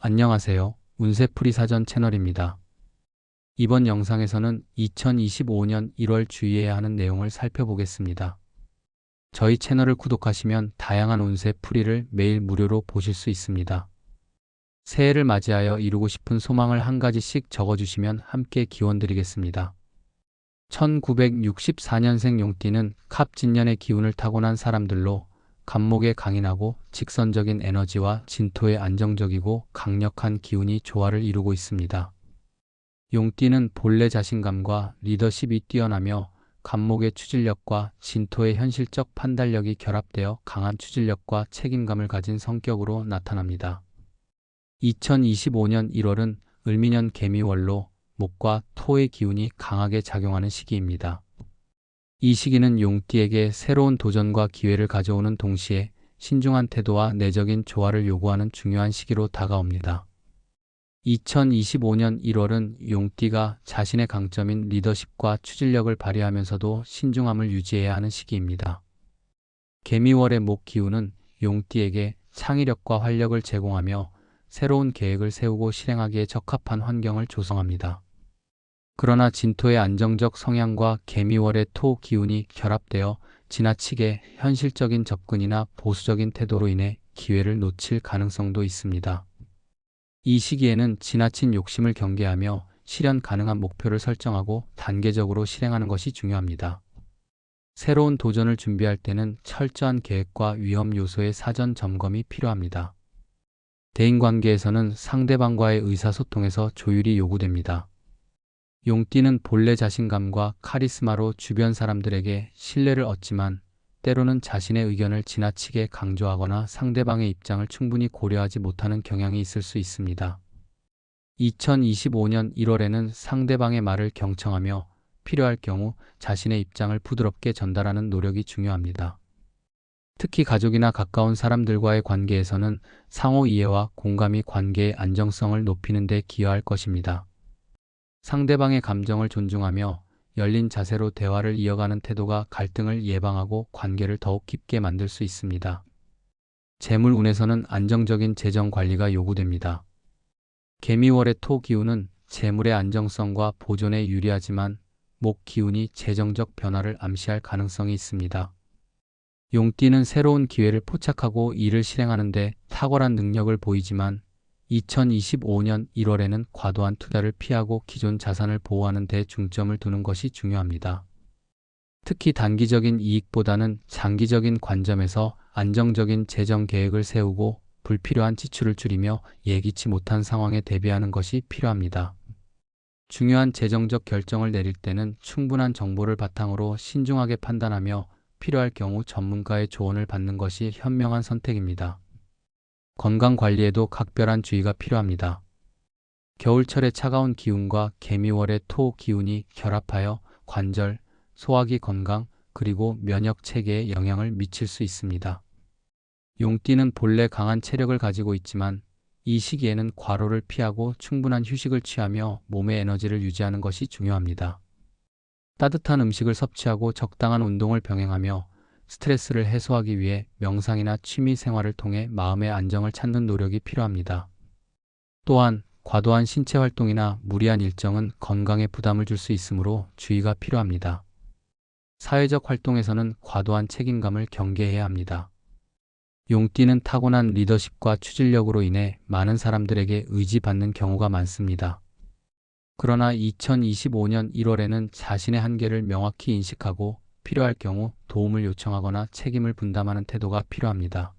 안녕하세요. 운세풀이 사전 채널입니다. 이번 영상에서는 2025년 1월 주의해야 하는 내용을 살펴보겠습니다. 저희 채널을 구독하시면 다양한 운세풀이를 매일 무료로 보실 수 있습니다. 새해를 맞이하여 이루고 싶은 소망을 한 가지씩 적어주시면 함께 기원드리겠습니다. 1964년생 용띠는 갑진년의 기운을 타고난 사람들로 간목에 강인하고 직선적인 에너지와 진토에 안정적이고 강력한 기운이 조화를 이루고 있습니다. 용띠는 본래 자신감과 리더십이 뛰어나며 간목의 추진력과 진토의 현실적 판단력이 결합되어 강한 추진력과 책임감을 가진 성격으로 나타납니다. 2025년 1월은 을미년 개미월로 목과 토의 기운이 강하게 작용하는 시기입니다. 이 시기는 용띠에게 새로운 도전과 기회를 가져오는 동시에 신중한 태도와 내적인 조화를 요구하는 중요한 시기로 다가옵니다. 2025년 1월은 용띠가 자신의 강점인 리더십과 추진력을 발휘하면서도 신중함을 유지해야 하는 시기입니다. 개미월의 목 기운은 용띠에게 창의력과 활력을 제공하며 새로운 계획을 세우고 실행하기에 적합한 환경을 조성합니다. 그러나 진토의 안정적 성향과 개미월의 토 기운이 결합되어 지나치게 현실적인 접근이나 보수적인 태도로 인해 기회를 놓칠 가능성도 있습니다. 이 시기에는 지나친 욕심을 경계하며 실현 가능한 목표를 설정하고 단계적으로 실행하는 것이 중요합니다. 새로운 도전을 준비할 때는 철저한 계획과 위험 요소의 사전 점검이 필요합니다. 대인관계에서는 상대방과의 의사소통에서 조율이 요구됩니다. 용띠는 본래 자신감과 카리스마로 주변 사람들에게 신뢰를 얻지만 때로는 자신의 의견을 지나치게 강조하거나 상대방의 입장을 충분히 고려하지 못하는 경향이 있을 수 있습니다. 2025년 1월에는 상대방의 말을 경청하며 필요할 경우 자신의 입장을 부드럽게 전달하는 노력이 중요합니다. 특히 가족이나 가까운 사람들과의 관계에서는 상호 이해와 공감이 관계의 안정성을 높이는 데 기여할 것입니다. 상대방의 감정을 존중하며 열린 자세로 대화를 이어가는 태도가 갈등을 예방하고 관계를 더욱 깊게 만들 수 있습니다. 재물운에서는 안정적인 재정 관리가 요구됩니다. 개미월의 토 기운은 재물의 안정성과 보존에 유리하지만 목 기운이 재정적 변화를 암시할 가능성이 있습니다. 용띠는 새로운 기회를 포착하고 이를 실행하는 데 탁월한 능력을 보이지만 2025년 1월에는 과도한 투자를 피하고 기존 자산을 보호하는 데 중점을 두는 것이 중요합니다. 특히 단기적인 이익보다는 장기적인 관점에서 안정적인 재정 계획을 세우고 불필요한 지출을 줄이며 예기치 못한 상황에 대비하는 것이 필요합니다. 중요한 재정적 결정을 내릴 때는 충분한 정보를 바탕으로 신중하게 판단하며 필요할 경우 전문가의 조언을 받는 것이 현명한 선택입니다. 건강 관리에도 각별한 주의가 필요합니다. 겨울철의 차가운 기운과 개미월의 토 기운이 결합하여 관절, 소화기 건강, 그리고 면역 체계에 영향을 미칠 수 있습니다. 용띠는 본래 강한 체력을 가지고 있지만 이 시기에는 과로를 피하고 충분한 휴식을 취하며 몸의 에너지를 유지하는 것이 중요합니다. 따뜻한 음식을 섭취하고 적당한 운동을 병행하며 스트레스를 해소하기 위해 명상이나 취미 생활을 통해 마음의 안정을 찾는 노력이 필요합니다. 또한 과도한 신체 활동이나 무리한 일정은 건강에 부담을 줄 수 있으므로 주의가 필요합니다. 사회적 활동에서는 과도한 책임감을 경계해야 합니다. 용띠는 타고난 리더십과 추진력으로 인해 많은 사람들에게 의지받는 경우가 많습니다. 그러나 2025년 1월에는 자신의 한계를 명확히 인식하고 필요할 경우 도움을 요청하거나 책임을 분담하는 태도가 필요합니다.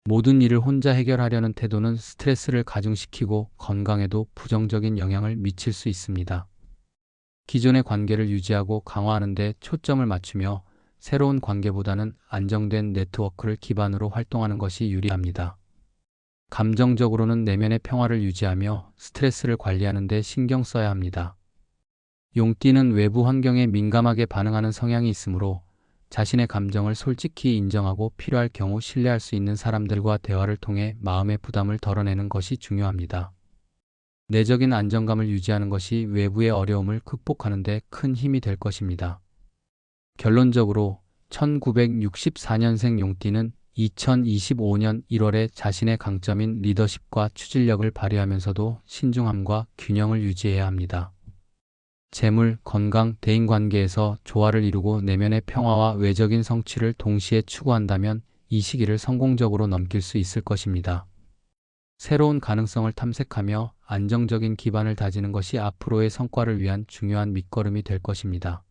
모든 일을 혼자 해결하려는 태도는 스트레스를 가중시키고 건강에도 부정적인 영향을 미칠 수 있습니다. 기존의 관계를 유지하고 강화하는 데 초점을 맞추며 새로운 관계보다는 안정된 네트워크를 기반으로 활동하는 것이 유리합니다. 감정적으로는 내면의 평화를 유지하며 스트레스를 관리하는 데 신경 써야 합니다. 용띠는 외부 환경에 민감하게 반응하는 성향이 있으므로 자신의 감정을 솔직히 인정하고 필요할 경우 신뢰할 수 있는 사람들과 대화를 통해 마음의 부담을 덜어내는 것이 중요합니다. 내적인 안정감을 유지하는 것이 외부의 어려움을 극복하는 데 큰 힘이 될 것입니다. 결론적으로 1964년생 용띠는 2025년 1월에 자신의 강점인 리더십과 추진력을 발휘하면서도 신중함과 균형을 유지해야 합니다. 재물, 건강, 대인관계에서 조화를 이루고 내면의 평화와 외적인 성취를 동시에 추구한다면 이 시기를 성공적으로 넘길 수 있을 것입니다. 새로운 가능성을 탐색하며 안정적인 기반을 다지는 것이 앞으로의 성과를 위한 중요한 밑거름이 될 것입니다.